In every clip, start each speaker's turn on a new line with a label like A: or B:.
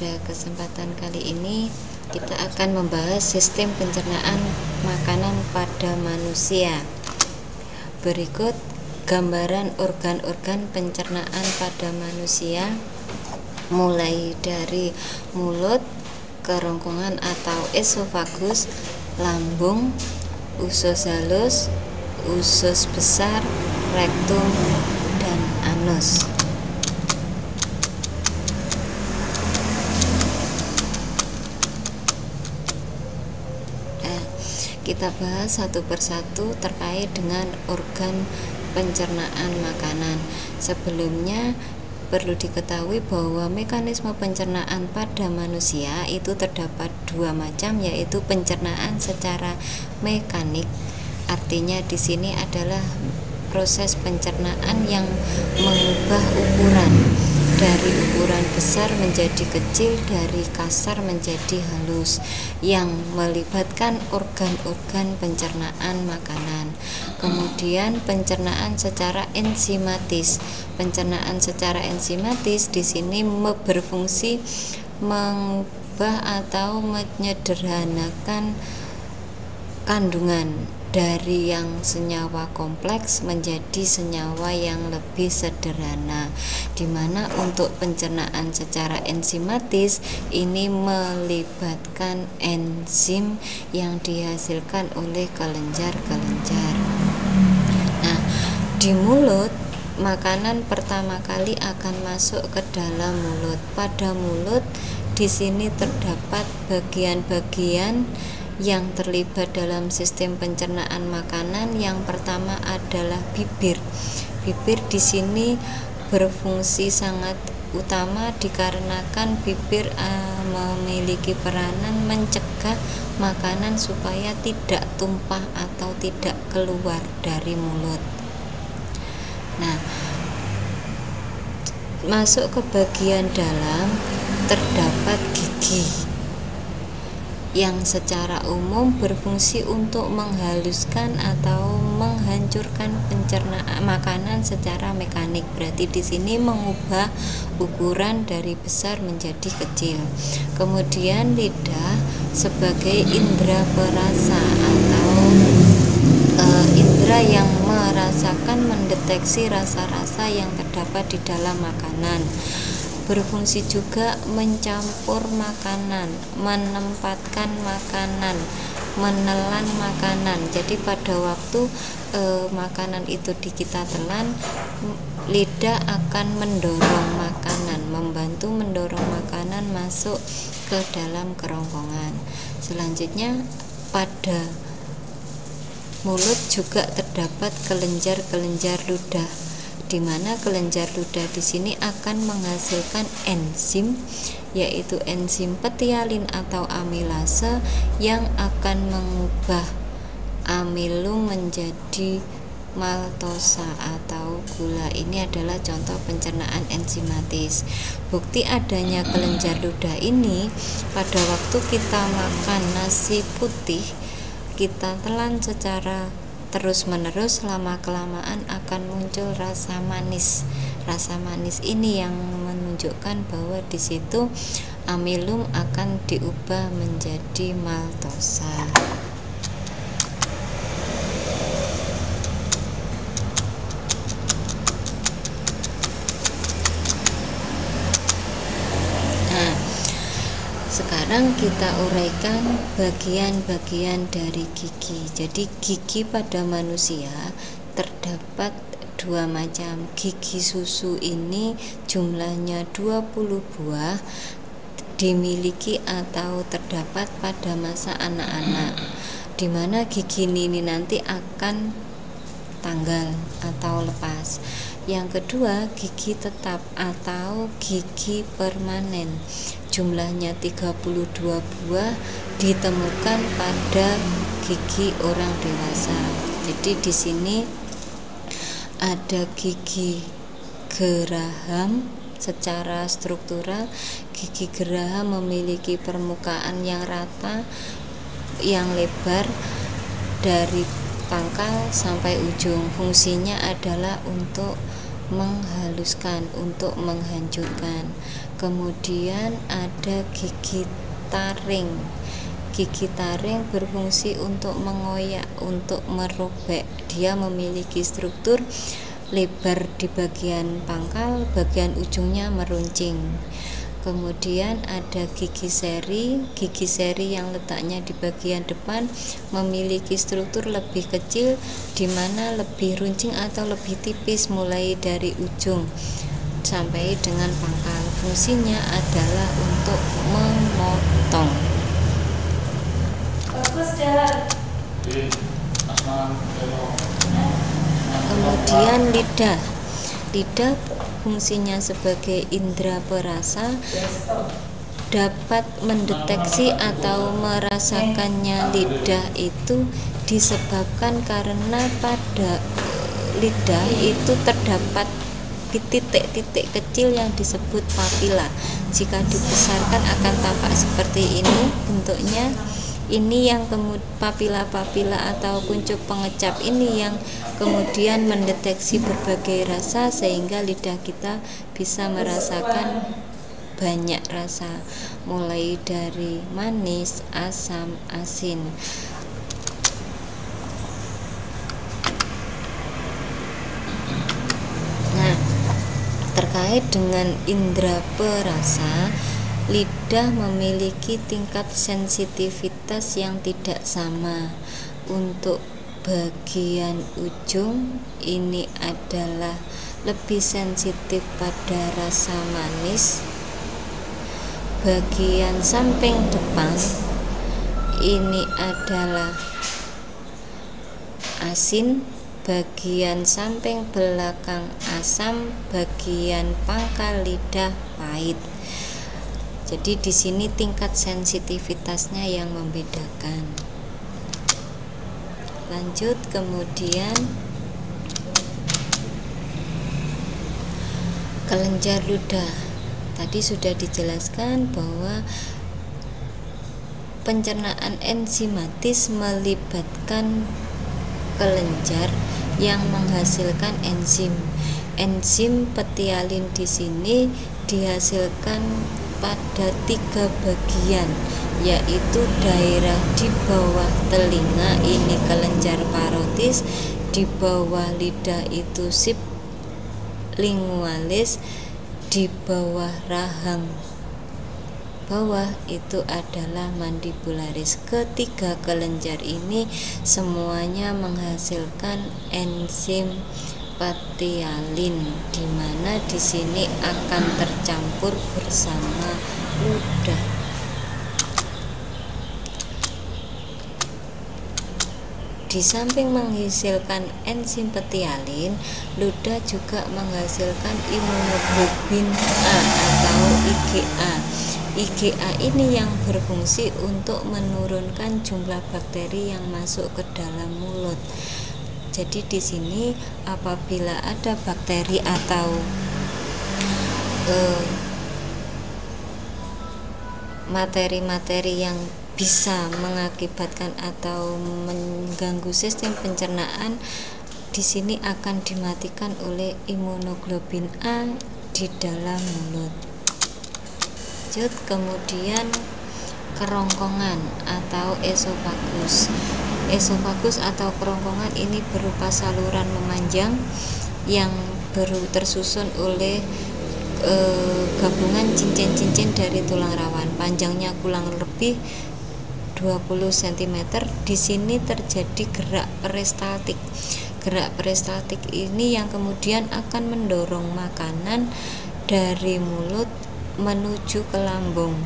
A: Pada kesempatan kali ini kita akan membahas sistem pencernaan makanan pada manusia. Berikut gambaran organ-organ pencernaan pada manusia, mulai dari mulut, kerongkongan atau esofagus, lambung, usus halus, usus besar, rektum, dan anus. Kita bahas satu persatu terkait dengan organ pencernaan makanan. Sebelumnya perlu diketahui bahwa mekanisme pencernaan pada manusia itu terdapat dua macam, yaitu pencernaan secara mekanik. Artinya di sini adalah proses pencernaan yang mengubah ukuran dari ukuran besar menjadi kecil, dari kasar menjadi halus, yang melibatkan organ-organ pencernaan makanan. Kemudian pencernaan secara enzimatis. Pencernaan secara enzimatis di sini berfungsi mengubah atau menyederhanakan kandungan dari yang senyawa kompleks menjadi senyawa yang lebih sederhana, di mana untuk pencernaan secara enzimatis ini melibatkan enzim yang dihasilkan oleh kelenjar-kelenjar. Nah, di mulut, makanan pertama kali akan masuk ke dalam mulut. Pada mulut di sini terdapat bagian-bagian yang terlibat dalam sistem pencernaan makanan. Yang pertama adalah bibir. Bibir di sini berfungsi sangat utama dikarenakan bibir memiliki peranan mencegah makanan supaya tidak tumpah atau tidak keluar dari mulut. Nah, masuk ke bagian dalam terdapat gigi yang secara umum berfungsi untuk menghaluskan atau menghancurkan pencernaan makanan secara mekanik. Berarti di sini mengubah ukuran dari besar menjadi kecil. Kemudian lidah sebagai indera perasa atau indera yang merasakan, mendeteksi rasa-rasa yang terdapat di dalam makanan. Berfungsi juga mencampur makanan, menempatkan makanan, menelan makanan. Jadi pada waktu makanan itu kita telan, lidah akan mendorong makanan, membantu mendorong makanan masuk ke dalam kerongkongan. Selanjutnya pada mulut juga terdapat kelenjar-kelenjar ludah, di mana kelenjar ludah di sini akan menghasilkan enzim, yaitu enzim petialin atau amilase yang akan mengubah amilum menjadi maltosa atau gula. Ini adalah contoh pencernaan enzimatis. Bukti adanya kelenjar ludah ini pada waktu kita makan nasi putih, kita telan secara terus-menerus, lama-kelamaan akan muncul rasa manis. Rasa manis ini yang menunjukkan bahwa di situ amilum akan diubah menjadi maltosa. Sekarang kita uraikan bagian-bagian dari gigi. Jadi gigi pada manusia terdapat dua macam. Gigi susu ini jumlahnya 20 buah, dimiliki atau terdapat pada masa anak-anak, di mana gigi ini nanti akan tanggal atau lepas. Yang kedua, gigi tetap atau gigi permanen. Jumlahnya 32 buah, ditemukan pada gigi orang dewasa. Jadi di sini ada gigi geraham. Secara struktural, gigi geraham memiliki permukaan yang rata, yang lebar dari pangkal sampai ujung. Fungsinya adalah untuk menghaluskan, untuk menghancurkan. Kemudian ada gigi taring. Gigi taring berfungsi untuk mengoyak, untuk merobek. Dia memiliki struktur lebar di bagian pangkal, bagian ujungnya meruncing. Kemudian ada gigi seri. Gigi seri yang letaknya di bagian depan memiliki struktur lebih kecil, di mana lebih runcing atau lebih tipis mulai dari ujung sampai dengan pangkal. Fungsinya adalah untuk memotong. Kemudian lidah. Lidah fungsinya sebagai indera perasa, dapat mendeteksi atau merasakannya lidah itu disebabkan karena pada lidah itu terdapat titik-titik kecil yang disebut papila. Jika dibesarkan akan tampak seperti ini bentuknya. Ini yang papila-papila atau kuncup pengecap ini yang kemudian mendeteksi berbagai rasa, sehingga lidah kita bisa merasakan banyak rasa, mulai dari manis, asam, asin. Nah, terkait dengan indera perasa, lidah memiliki tingkat sensitivitas yang tidak sama. Untuk bagian ujung ini adalah lebih sensitif pada rasa manis. Bagian samping depan ini adalah asin, bagian samping belakang asam, bagian pangkal lidah pahit. Jadi di sini tingkat sensitivitasnya yang membedakan. Lanjut, kemudian kelenjar ludah. Tadi sudah dijelaskan bahwa pencernaan enzimatis melibatkan kelenjar yang menghasilkan enzim. Enzim petialin di sini dihasilkan pada 3 bagian, yaitu daerah di bawah telinga, ini kelenjar parotis, di bawah lidah itu sublingualis, di bawah rahang bawah itu adalah mandibularis. Ketiga kelenjar ini semuanya menghasilkan enzim petialin, di mana di sini akan tercampur bersama ludah. Di samping menghasilkan enzim petialin, ludah juga menghasilkan imunoglobulin A atau IgA. IgA ini yang berfungsi untuk menurunkan jumlah bakteri yang masuk ke dalam mulut. Jadi di sini apabila ada bakteri atau materi-materi yang bisa mengakibatkan atau mengganggu sistem pencernaan, di sini akan dimatikan oleh imunoglobulin A di dalam mulut. Lanjut, kemudian kerongkongan atau esofagus. Esofagus atau kerongkongan ini berupa saluran memanjang yang tersusun oleh gabungan cincin-cincin dari tulang rawan. Panjangnya kurang lebih 20 cm. Di sini terjadi gerak peristaltik. Gerak peristaltik ini yang kemudian akan mendorong makanan dari mulut menuju ke lambung.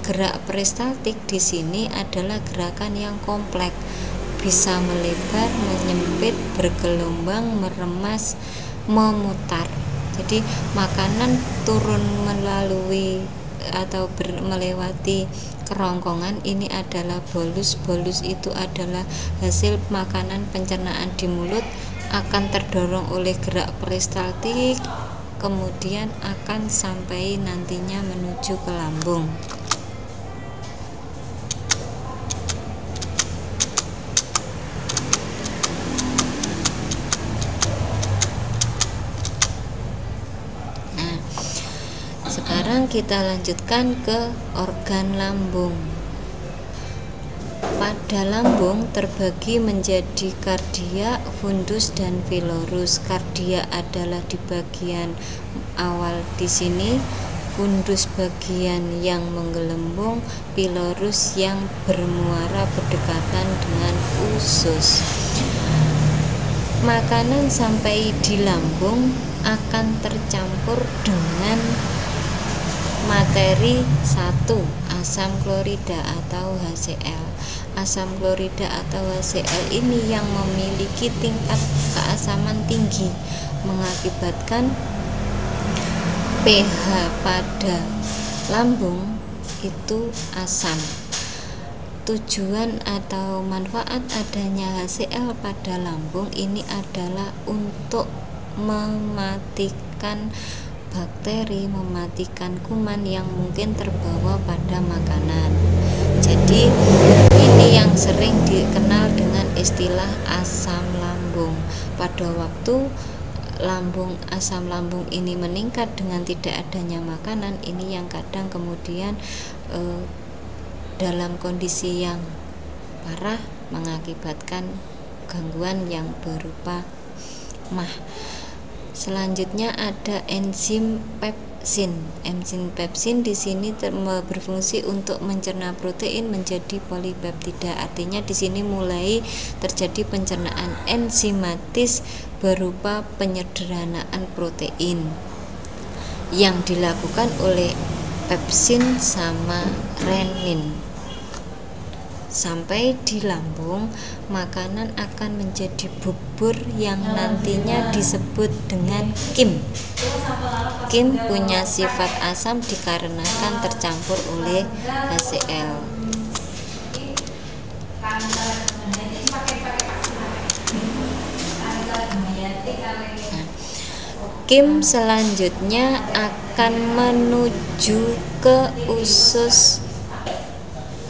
A: Gerak peristaltik di sini adalah gerakan yang kompleks, bisa melebar, menyempit, bergelombang, meremas, memutar. Jadi makanan turun melalui atau melewati kerongkongan, ini adalah bolus. Bolus itu adalah hasil makanan pencernaan di mulut, akan terdorong oleh gerak peristaltik, kemudian akan sampai nantinya menuju ke lambung. Sekarang kita lanjutkan ke organ lambung. Pada lambung terbagi menjadi kardia, fundus, dan filorus. Kardia adalah di bagian awal di sini, fundus bagian yang menggelembung, filorus yang bermuara berdekatan dengan usus. Makanan sampai di lambung akan tercampur dengan materi 1, asam klorida atau HCl. Asam klorida atau HCl ini yang memiliki tingkat keasaman tinggi, mengakibatkan pH pada lambung itu asam. Tujuan atau manfaat adanya HCl pada lambung ini adalah untuk mematikan bakteri, mematikan kuman yang mungkin terbawa pada makanan. Jadi ini yang sering dikenal dengan istilah asam lambung. Pada waktu asam lambung ini meningkat dengan tidak adanya makanan, ini yang kadang kemudian dalam kondisi yang parah mengakibatkan gangguan yang berupa MAH. Selanjutnya ada enzim pepsin. Enzim pepsin di sini berfungsi untuk mencerna protein menjadi polipeptida. Artinya di sini mulai terjadi pencernaan enzimatis berupa penyederhanaan protein yang dilakukan oleh pepsin sama renin. Sampai di lambung, makanan akan menjadi bubur yang nantinya disebut dengan kim. Kim punya sifat asam dikarenakan tercampur oleh HCl. Kim selanjutnya akan menuju ke usus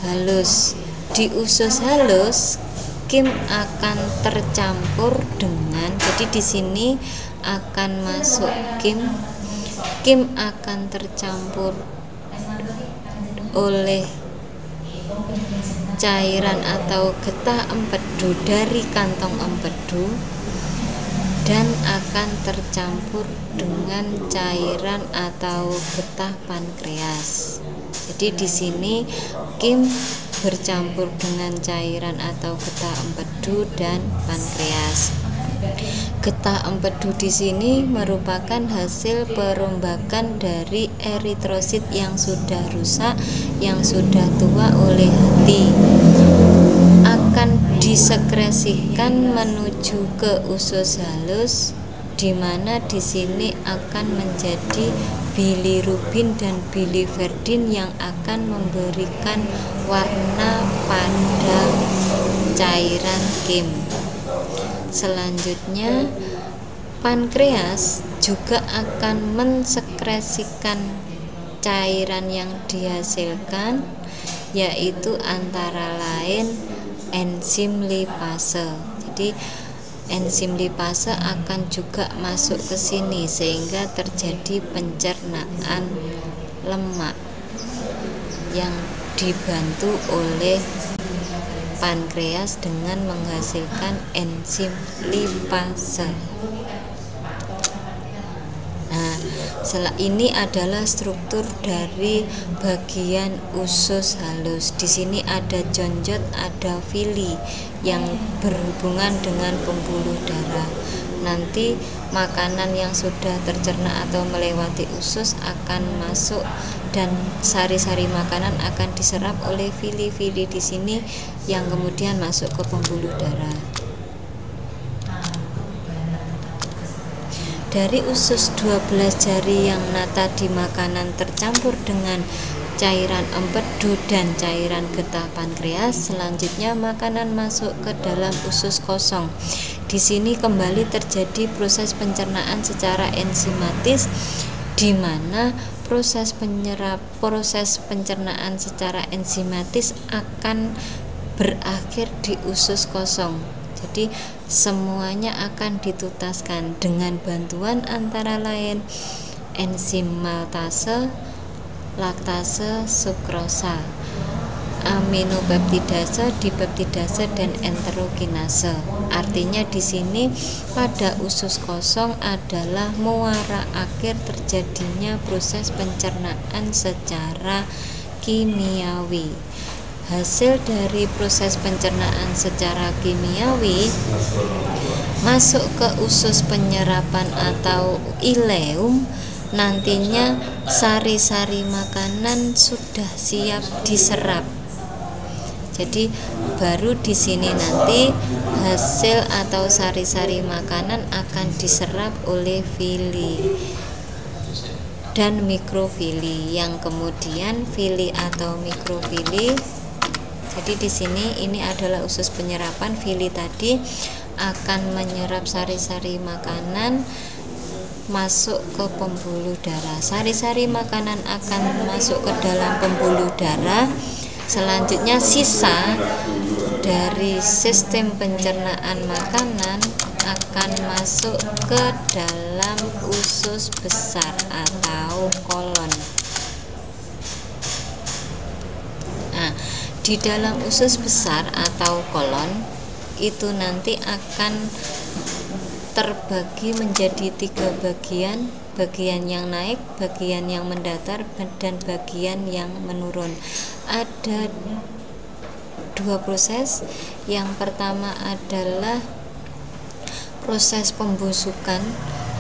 A: halus. Di usus halus, kim akan tercampur dengan, jadi di sini akan masuk kim akan tercampur oleh cairan atau getah empedu dari kantong empedu dan akan tercampur dengan cairan atau getah pankreas. Jadi di sini kim bercampur dengan cairan atau getah empedu dan pankreas. Getah empedu di sini merupakan hasil perombakan dari eritrosit yang sudah rusak, yang sudah tua oleh hati. Akan disekresikan menuju ke usus halus, di mana di sini akan menjadi bilirubin dan biliverdin yang akan memberikan warna pada cairan kim. Selanjutnya, pankreas juga akan mensekresikan cairan yang dihasilkan, yaitu antara lain enzim lipase. Jadi enzim lipase akan juga masuk ke sini sehingga terjadi pencernaan lemak yang dibantu oleh pankreas dengan menghasilkan enzim lipase. Nah, ini adalah struktur dari bagian usus halus. Di sini ada jonjot, ada villi yang berhubungan dengan pembuluh darah. Nanti makanan yang sudah tercerna atau melewati usus akan masuk dan sari-sari makanan akan diserap oleh villi-villi di sini yang kemudian masuk ke pembuluh darah. Dari usus 12 jari yang nata di makanan tercampur dengan cairan empedu dan cairan getah pankreas, selanjutnya makanan masuk ke dalam usus kosong. Di sini kembali terjadi proses pencernaan secara enzimatis, di mana proses pencernaan secara enzimatis akan berakhir di usus kosong. Jadi semuanya akan ditutaskan dengan bantuan antara lain enzim maltase, laktase, sukrosa, aminopeptidase, dipeptidase, dan enterokinase. Artinya di sini pada usus kosong adalah muara akhir terjadinya proses pencernaan secara kimiawi. Hasil dari proses pencernaan secara kimiawi masuk ke usus penyerapan atau ileum. Nantinya sari-sari makanan sudah siap diserap. Jadi baru di sini nanti hasil atau sari-sari makanan akan diserap oleh vili dan mikrofili, yang kemudian vili atau mikrofili. Jadi di sini ini adalah usus penyerapan. Vili tadi akan menyerap sari-sari makanan masuk ke pembuluh darah. Sari-sari makanan akan masuk ke dalam pembuluh darah. Selanjutnya sisa dari sistem pencernaan makanan akan masuk ke dalam usus besar atau kolon. Nah, di dalam usus besar atau kolon itu nanti akan terbagi menjadi 3 bagian. Bagian yang naik, bagian yang mendatar, dan bagian yang menurun. Ada 2 proses. Yang pertama adalah proses pembusukan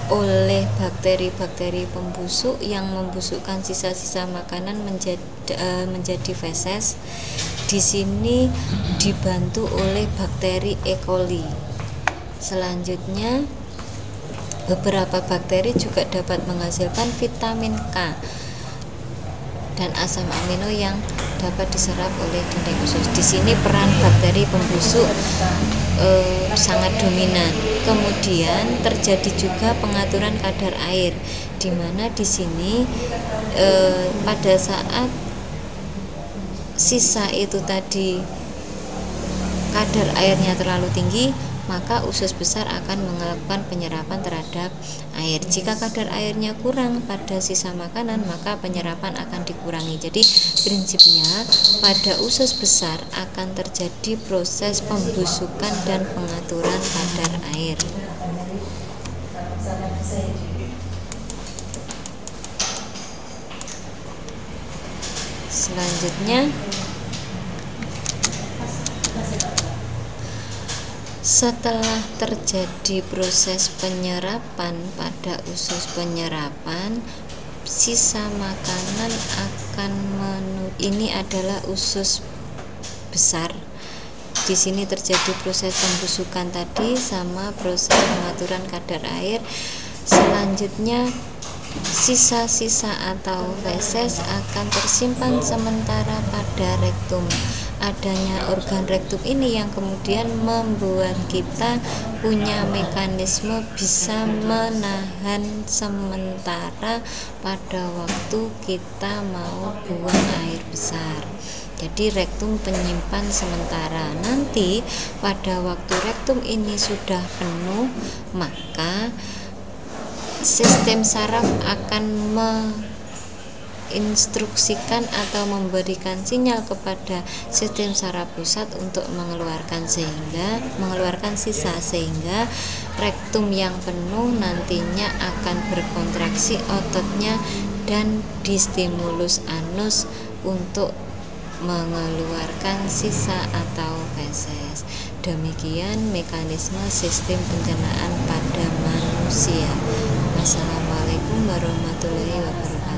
A: oleh bakteri-bakteri pembusuk yang membusukkan sisa-sisa makanan menjadi feses. Di sini dibantu oleh bakteri E. coli. Selanjutnya beberapa bakteri juga dapat menghasilkan vitamin K dan asam amino yang dapat diserap oleh dinding usus. Di sini peran bakteri pembusuk sangat dominan. Kemudian terjadi juga pengaturan kadar air, di mana di sini pada saat sisa itu tadi kadar airnya terlalu tinggi, maka usus besar akan melakukan penyerapan terhadap air. Jika kadar airnya kurang pada sisa makanan, maka penyerapan akan dikurangi. Jadi prinsipnya pada usus besar akan terjadi proses pembusukan dan pengaturan kadar air. Selanjutnya, setelah terjadi proses penyerapan pada usus penyerapan, sisa makanan akan ini adalah usus besar. Di sini terjadi proses pembusukan tadi sama proses pengaturan kadar air. Selanjutnya sisa-sisa atau feses akan tersimpan sementara pada rektum. Adanya organ rektum ini yang kemudian membuat kita punya mekanisme bisa menahan sementara pada waktu kita mau buang air besar. Jadi rektum penyimpan sementara. Nanti pada waktu rektum ini sudah penuh, maka sistem saraf akan instruksikan atau memberikan sinyal kepada sistem saraf pusat untuk mengeluarkan sisa, sehingga rektum yang penuh nantinya akan berkontraksi ototnya dan distimulus anus untuk mengeluarkan sisa atau feses. Demikian mekanisme sistem pencernaan pada manusia. Wassalamualaikum warahmatullahi wabarakatuh.